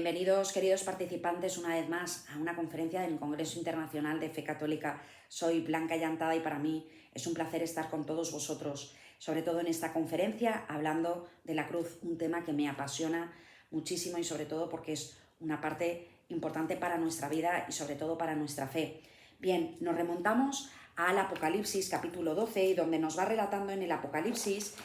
Bienvenidos, queridos participantes, una vez más a una conferencia del Congreso Internacional de Fe Católica. Soy Blanca Llantada y para mí es un placer estar con todos vosotros, sobre todo en esta conferencia, hablando de la cruz, un tema que me apasiona muchísimo y sobre todo porque es una parte importante para nuestra vida y sobre todo para nuestra fe. Bien, nos remontamos al Apocalipsis capítulo 12 y donde nos va relatando en el Apocalipsis,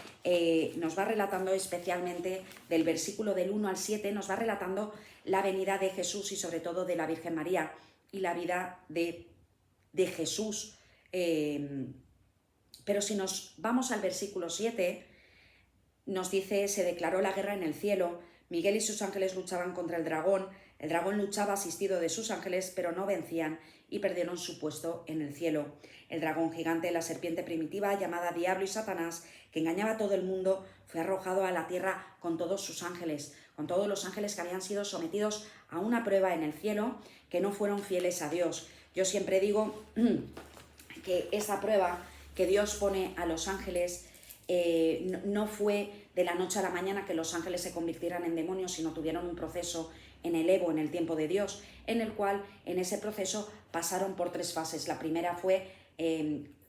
nos va relatando especialmente del versículo del 1 al 7, nos va relatando la venida de Jesús y sobre todo de la Virgen María y la vida de Jesús. Pero si nos vamos al versículo 7, nos dice: se declaró la guerra en el cielo, Miguel y sus ángeles luchaban contra el dragón luchaba asistido de sus ángeles, pero no vencían y perdieron su puesto en el cielo. El dragón gigante, la serpiente primitiva, llamada Diablo y Satanás, que engañaba a todo el mundo, fue arrojado a la tierra con todos sus ángeles, con todos los ángeles que habían sido sometidos a una prueba en el cielo, que no fueron fieles a Dios. Yo siempre digo que esa prueba que Dios pone a los ángeles no fue de la noche a la mañana que los ángeles se convirtieran en demonios, sino tuvieron un proceso en el Evo, en el tiempo de Dios, en el cual en ese proceso pasaron por 3 fases. La primera fue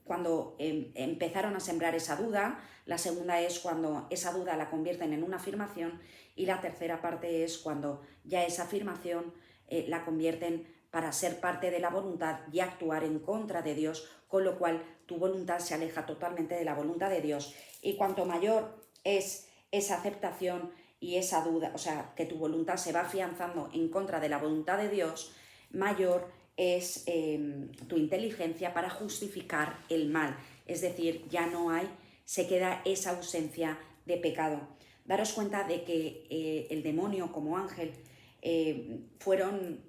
cuando empezaron a sembrar esa duda, la segunda es cuando esa duda la convierten en una afirmación y la tercera parte es cuando ya esa afirmación la convierten para ser parte de la voluntad y actuar en contra de Dios, con lo cual tu voluntad se aleja totalmente de la voluntad de Dios. Y cuanto mayor es esa aceptación y esa duda, o sea, que tu voluntad se va afianzando en contra de la voluntad de Dios, mayor es tu inteligencia para justificar el mal. Es decir, ya no hay, se queda esa ausencia de pecado. Daros cuenta de que el demonio como ángel fueron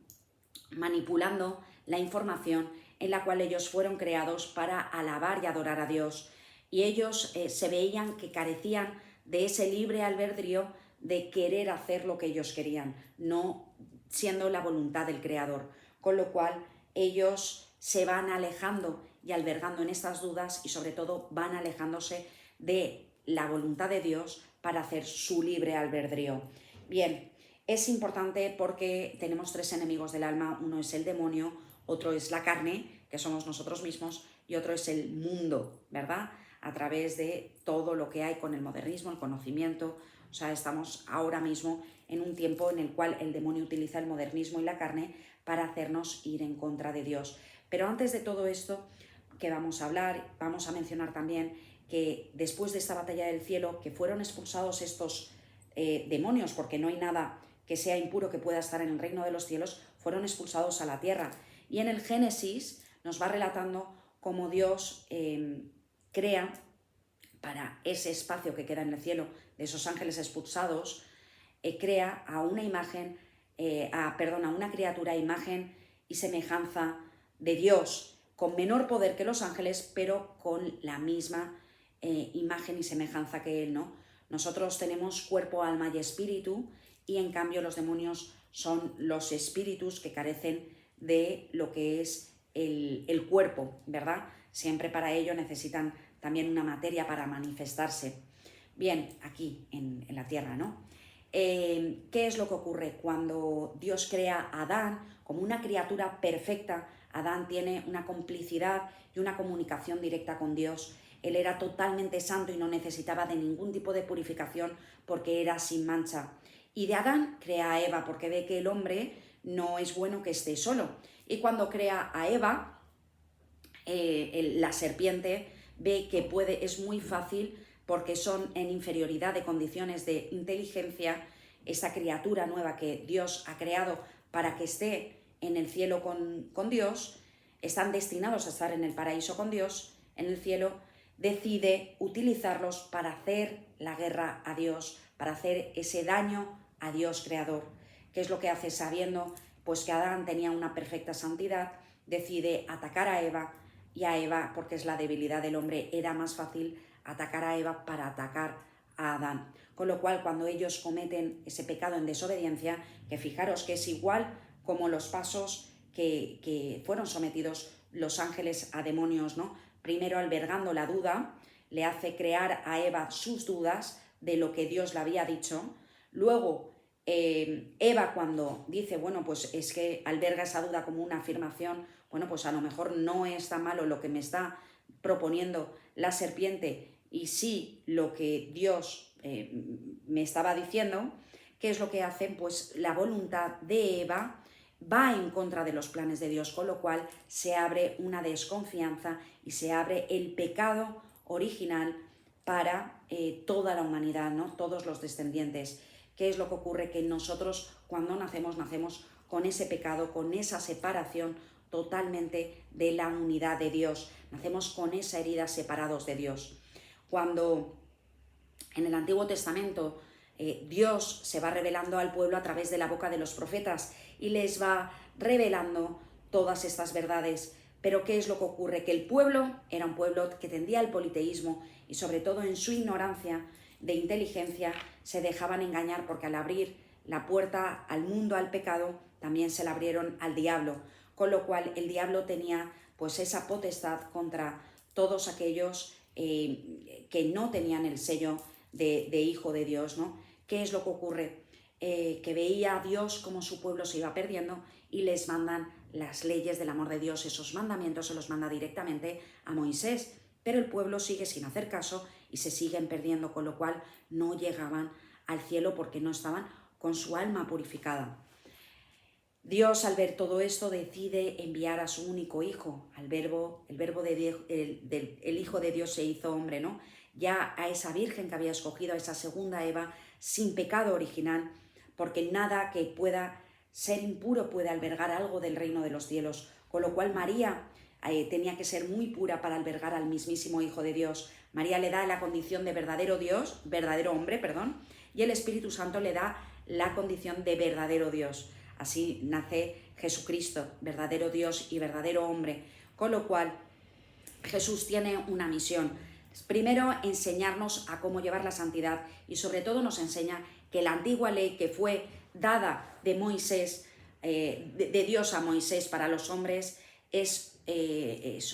manipulando la información en la cual ellos fueron creados para alabar y adorar a Dios. Y ellos se veían que carecían de ese libre albedrío de querer hacer lo que ellos querían, no siendo la voluntad del Creador. Con lo cual ellos se van alejando y albergando en estas dudas y sobre todo van alejándose de la voluntad de Dios para hacer su libre albedrío. Bien, es importante porque tenemos 3 enemigos del alma. Uno es el demonio, otro es la carne, que somos nosotros mismos, y otro es el mundo, ¿verdad? A través de todo lo que hay con el modernismo, el conocimiento. O sea, estamos ahora mismo en un tiempo en el cual el demonio utiliza el modernismo y la carne para hacernos ir en contra de Dios. Pero antes de todo esto que vamos a hablar, vamos a mencionar también que después de esta batalla del cielo, que fueron expulsados estos demonios, porque no hay nada que sea impuro que pueda estar en el reino de los cielos, fueron expulsados a la tierra. Y en el Génesis nos va relatando cómo Dios crea para ese espacio que queda en el cielo de esos ángeles expulsados, crea a una imagen, a una criatura a imagen y semejanza de Dios, con menor poder que los ángeles, pero con la misma imagen y semejanza que Él, ¿no? Nosotros tenemos cuerpo, alma y espíritu, y en cambio los demonios son los espíritus que carecen de lo que es el cuerpo, ¿verdad? Siempre para ello necesitan también una materia para manifestarse. Bien, aquí en la tierra, ¿no? ¿Qué es lo que ocurre? Cuando Dios crea a Adán como una criatura perfecta, Adán tiene una complicidad y una comunicación directa con Dios. Él era totalmente santo y no necesitaba de ningún tipo de purificación porque era sin mancha. Y de Adán crea a Eva porque ve que el hombre no es bueno que esté solo. Y cuando crea a Eva, la serpiente ve que es muy fácil, porque son en inferioridad de condiciones de inteligencia, esta criatura nueva que Dios ha creado para que esté en el cielo con Dios, están destinados a estar en el paraíso con Dios, en el cielo, decide utilizarlos para hacer la guerra a Dios, para hacer ese daño a Dios creador. ¿Qué es lo que hace? Sabiendo pues que Adán tenía una perfecta santidad, decide atacar a Eva, y a Eva, porque es la debilidad del hombre, era más fácil atacar a Eva para atacar a Adán. Con lo cual, cuando ellos cometen ese pecado en desobediencia, que fijaros que es igual como los pasos que fueron sometidos los ángeles a demonios, ¿no? Primero, albergando la duda, le hace crear a Eva sus dudas de lo que Dios le había dicho. Luego, Eva, cuando dice, bueno, pues es que alberga esa duda como una afirmación, bueno, pues a lo mejor no es tan malo lo que me está proponiendo la serpiente y sí lo que Dios me estaba diciendo. ¿Qué es lo que hacen? Pues la voluntad de Eva va en contra de los planes de Dios, con lo cual se abre una desconfianza y se abre el pecado original para toda la humanidad, ¿no? Todos los descendientes. ¿Qué es lo que ocurre? Que nosotros cuando nacemos con ese pecado, con esa separación totalmente de la unidad de Dios. Nacemos con esa herida separados de Dios. Cuando en el Antiguo Testamento Dios se va revelando al pueblo a través de la boca de los profetas y les va revelando todas estas verdades. Pero ¿qué es lo que ocurre? Que el pueblo era un pueblo que tendía al politeísmo y sobre todo en su ignorancia de inteligencia se dejaban engañar, porque al abrir la puerta al mundo, al pecado, también se la abrieron al diablo, con lo cual el diablo tenía pues esa potestad contra todos aquellos que no tenían el sello de hijo de Dios, ¿no? ¿Qué es lo que ocurre? Que veía a Dios como su pueblo se iba perdiendo y les mandan las leyes del amor de Dios. Esos mandamientos se los manda directamente a Moisés, pero el pueblo sigue sin hacer caso y se siguen perdiendo, con lo cual no llegaban al cielo porque no estaban con su alma purificada. Dios, al ver todo esto, decide enviar a su único hijo, el verbo de Dios, el Hijo de Dios se hizo hombre, ¿no? Ya a esa virgen que había escogido, a esa segunda Eva, sin pecado original, porque nada que pueda ser impuro puede albergar algo del reino de los cielos, con lo cual María tenía que ser muy pura para albergar al mismísimo Hijo de Dios. María le da la condición de verdadero Dios, verdadero hombre, perdón, y el Espíritu Santo le da la condición de verdadero Dios. Así nace Jesucristo, verdadero Dios y verdadero hombre, con lo cual Jesús tiene una misión. Primero, enseñarnos a cómo llevar la santidad y sobre todo nos enseña que la antigua ley que fue dada de Moisés, de Dios a Moisés para los hombres, es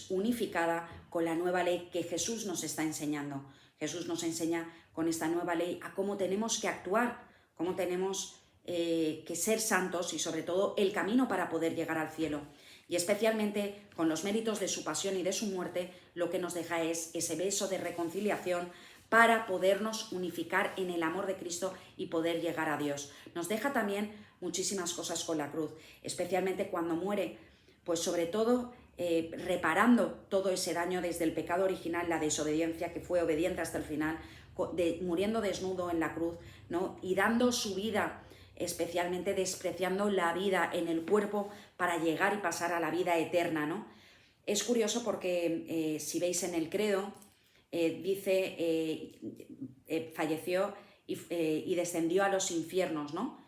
unificada con la nueva ley que Jesús nos está enseñando. Jesús nos enseña con esta nueva ley a cómo tenemos que actuar, cómo tenemos que ser santos y sobre todo el camino para poder llegar al cielo. Y especialmente con los méritos de su pasión y de su muerte, lo que nos deja es ese beso de reconciliación para podernos unificar en el amor de Cristo y poder llegar a Dios. Nos deja también muchísimas cosas con la cruz, especialmente cuando muere, pues sobre todo reparando todo ese daño desde el pecado original, la desobediencia, que fue obediente hasta el final, muriendo desnudo en la cruz, ¿no? Y dando su vida, especialmente despreciando la vida en el cuerpo para llegar y pasar a la vida eterna, ¿no? Es curioso porque si veis en el credo, dice, falleció y descendió a los infiernos, ¿no?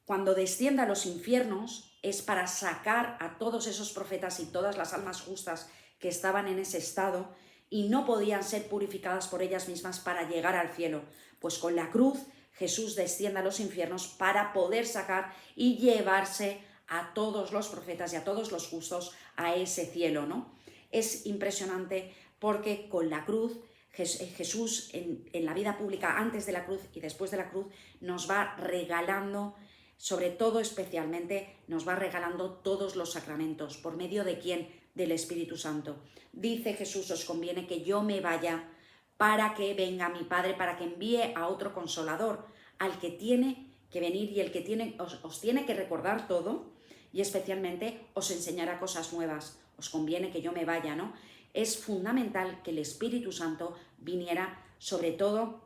Cuando descienda a los infiernos es para sacar a todos esos profetas y todas las almas justas que estaban en ese estado y no podían ser purificadas por ellas mismas para llegar al cielo. Pues con la cruz Jesús desciende a los infiernos para poder sacar y llevarse a todos los profetas y a todos los justos a ese cielo, ¿no? Es impresionante porque con la cruz Jesús en la vida pública, antes de la cruz y después de la cruz, nos va regalando, sobre todo especialmente, nos va regalando todos los sacramentos. ¿Por medio de quién? Del Espíritu Santo. Dice Jesús, os conviene que yo me vaya para que venga mi Padre, para que envíe a otro Consolador, al que tiene que venir y el que tiene, os tiene que recordar todo y especialmente os enseñará cosas nuevas. Os conviene que yo me vaya, ¿no? Es fundamental que el Espíritu Santo viniera, sobre todo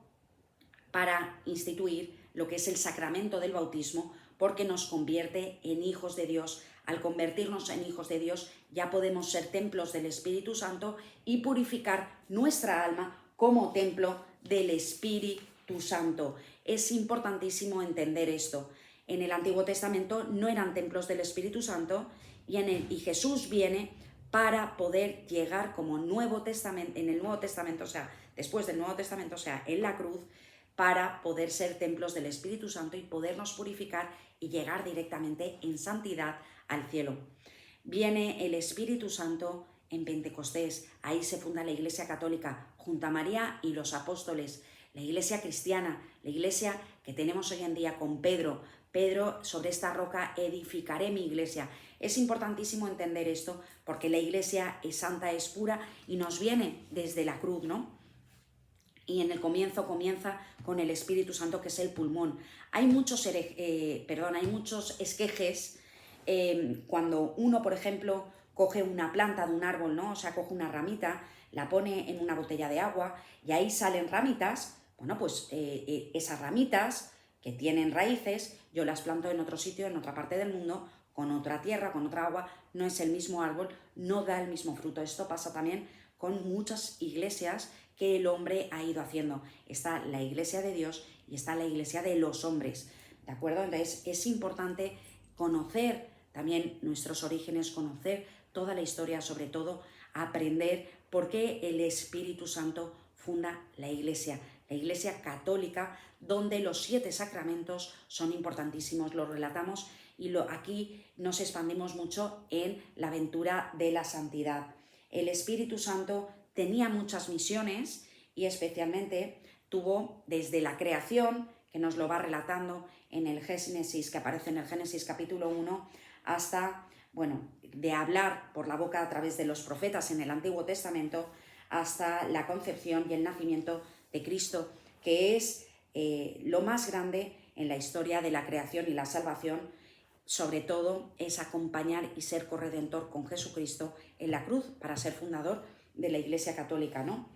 para instituir lo que es el sacramento del bautismo, porque nos convierte en hijos de Dios. Al convertirnos en hijos de Dios ya podemos ser templos del Espíritu Santo y purificar nuestra alma como templo del Espíritu Santo. Es importantísimo entender esto. En el Antiguo Testamento no eran templos del Espíritu Santo y Jesús viene para poder llegar como Nuevo Testamento, en el Nuevo Testamento, o sea, después del Nuevo Testamento, o sea, en la cruz, para poder ser templos del Espíritu Santo y podernos purificar y llegar directamente en santidad al cielo. Viene el Espíritu Santo en Pentecostés, ahí se funda la Iglesia Católica junto a María y los apóstoles. la iglesia cristiana, la iglesia que tenemos hoy en día con Pedro. Pedro, sobre esta roca edificaré mi iglesia. Es importantísimo entender esto porque la iglesia es santa, es pura y nos viene desde la cruz, ¿no? Y en el comienzo comienza con el Espíritu Santo, que es el pulmón. Hay muchos esquejes cuando uno, por ejemplo, coge una planta de un árbol, ¿no? O sea, coge una ramita, la pone en una botella de agua y ahí salen ramitas. Bueno, pues esas ramitas que tienen raíces, yo las planto en otro sitio, en otra parte del mundo, con otra tierra, con otra agua, no es el mismo árbol, no da el mismo fruto. Esto pasa también con muchas iglesias que el hombre ha ido haciendo. Está la iglesia de Dios y está la iglesia de los hombres, ¿de acuerdo? Entonces es importante conocer también nuestros orígenes, conocer toda la historia, sobre todo aprender por qué el Espíritu Santo funda la iglesia católica, donde los 7 sacramentos son importantísimos, los relatamos y aquí nos expandimos mucho en la aventura de la santidad. El Espíritu Santo tenía muchas misiones y especialmente tuvo desde la creación, que nos lo va relatando en el Génesis, que aparece en el Génesis capítulo 1, hasta, bueno, de hablar por la boca a través de los profetas en el Antiguo Testamento, hasta la concepción y el nacimiento de Cristo, que es lo más grande en la historia de la creación y la salvación. Sobre todo es acompañar y ser corredentor con Jesucristo en la cruz para ser fundador de la Iglesia Católica, ¿no?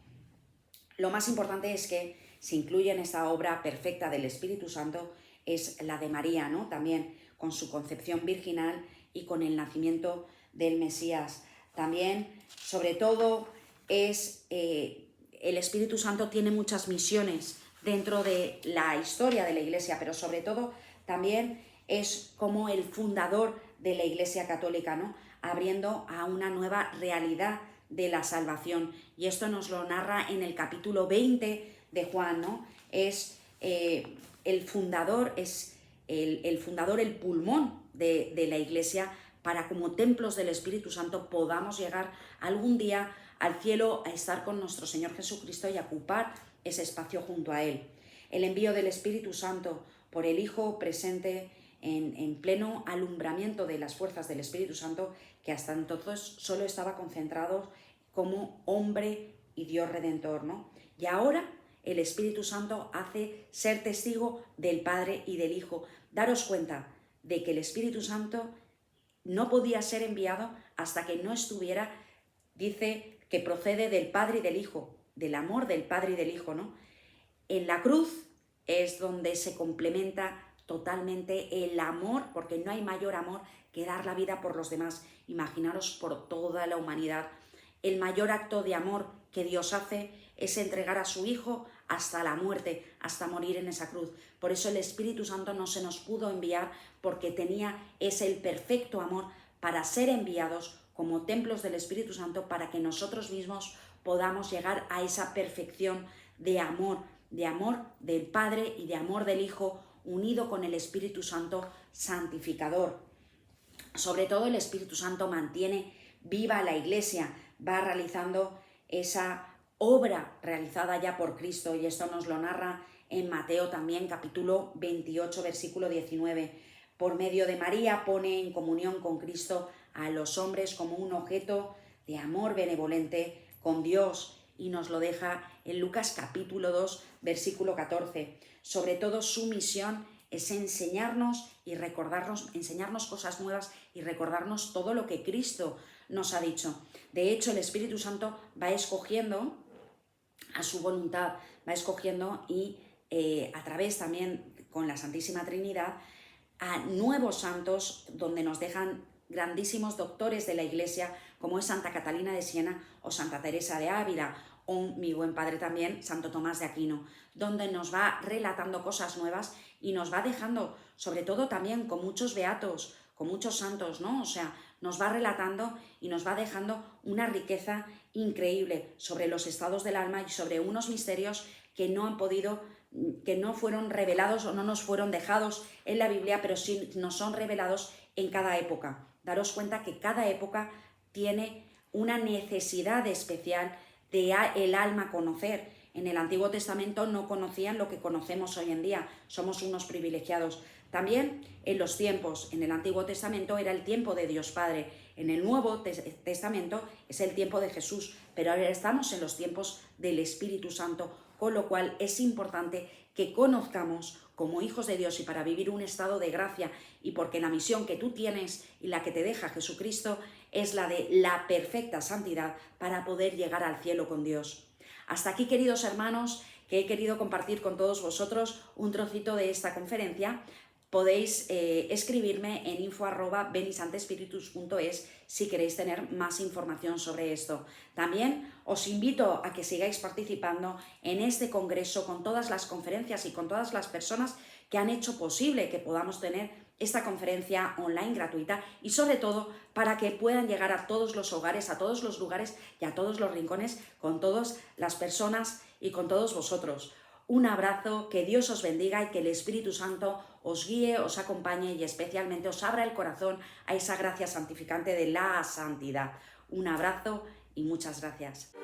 Lo más importante es que se incluye en esta obra perfecta del Espíritu Santo es la de María, ¿no? También con su concepción virginal y con el nacimiento del Mesías. También, sobre todo, el Espíritu Santo tiene muchas misiones dentro de la historia de la Iglesia, pero sobre todo también es como el fundador de la Iglesia Católica, ¿no? Abriendo a una nueva realidad de la salvación. Y esto nos lo narra en el capítulo 20 de Juan, ¿no? Es el fundador, el pulmón de la Iglesia, para como templos del Espíritu Santo podamos llegar algún día al cielo a estar con nuestro Señor Jesucristo y a ocupar ese espacio junto a Él. El envío del Espíritu Santo por el Hijo presente en pleno alumbramiento de las fuerzas del Espíritu Santo, que hasta entonces solo estaba concentrado como hombre y Dios Redentor, ¿no? Y ahora el Espíritu Santo hace ser testigo del Padre y del Hijo. Daros cuenta de que el Espíritu Santo no podía ser enviado hasta que no estuviera, dice que procede del Padre y del Hijo, del amor del Padre y del Hijo, ¿no? En la cruz es donde se complementa totalmente el amor, porque no hay mayor amor que dar la vida por los demás. Imaginaros por toda la humanidad. El mayor acto de amor que Dios hace es entregar a su Hijo hasta la muerte, hasta morir en esa cruz. Por eso el Espíritu Santo no se nos pudo enviar, porque es el perfecto amor para ser enviados como templos del Espíritu Santo, para que nosotros mismos podamos llegar a esa perfección de amor del Padre y de amor del Hijo, unido con el Espíritu Santo santificador. Sobre todo el Espíritu Santo mantiene viva la Iglesia, va realizando esa obra realizada ya por Cristo, y esto nos lo narra en Mateo también, capítulo 28, versículo 19. Por medio de María pone en comunión con Cristo a los hombres como un objeto de amor benevolente con Dios, y nos lo deja en Lucas capítulo 2, versículo 14. Sobre todo su misión es enseñarnos y recordarnos, enseñarnos cosas nuevas y recordarnos todo lo que Cristo nos ha dicho. De hecho, el Espíritu Santo va escogiendo a su voluntad, va escogiendo y a través también con la Santísima Trinidad a nuevos santos, donde nos dejan grandísimos doctores de la Iglesia, como es Santa Catalina de Siena o Santa Teresa de Ávila, o mi buen padre también, Santo Tomás de Aquino, donde nos va relatando cosas nuevas y nos va dejando, sobre todo también con muchos beatos, con muchos santos, ¿no? O sea, nos va relatando y nos va dejando una riqueza increíble sobre los estados del alma y sobre unos misterios que no fueron revelados o no nos fueron dejados en la Biblia, pero sí nos son revelados en cada época. Daros cuenta que cada época tiene una necesidad especial de el alma conocer. En el Antiguo Testamento no conocían lo que conocemos hoy en día, somos unos privilegiados. También en los tiempos, en el Antiguo Testamento era el tiempo de Dios Padre, en el Nuevo Testamento es el tiempo de Jesús, pero ahora estamos en los tiempos del Espíritu Santo, con lo cual es importante que conozcamos como hijos de Dios y para vivir un estado de gracia, y porque la misión que tú tienes y la que te deja Jesucristo es la de la perfecta santidad para poder llegar al cielo con Dios. Hasta aquí, queridos hermanos, que he querido compartir con todos vosotros un trocito de esta conferencia. Podéis escribirme en info@benisantespiritus.es si queréis tener más información sobre esto. También os invito a que sigáis participando en este congreso con todas las conferencias y con todas las personas que han hecho posible que podamos tener esta conferencia online gratuita, y sobre todo para que puedan llegar a todos los hogares, a todos los lugares y a todos los rincones con todas las personas y con todos vosotros. Un abrazo, que Dios os bendiga y que el Espíritu Santo os guíe, os acompañe y especialmente os abra el corazón a esa gracia santificante de la santidad. Un abrazo y muchas gracias.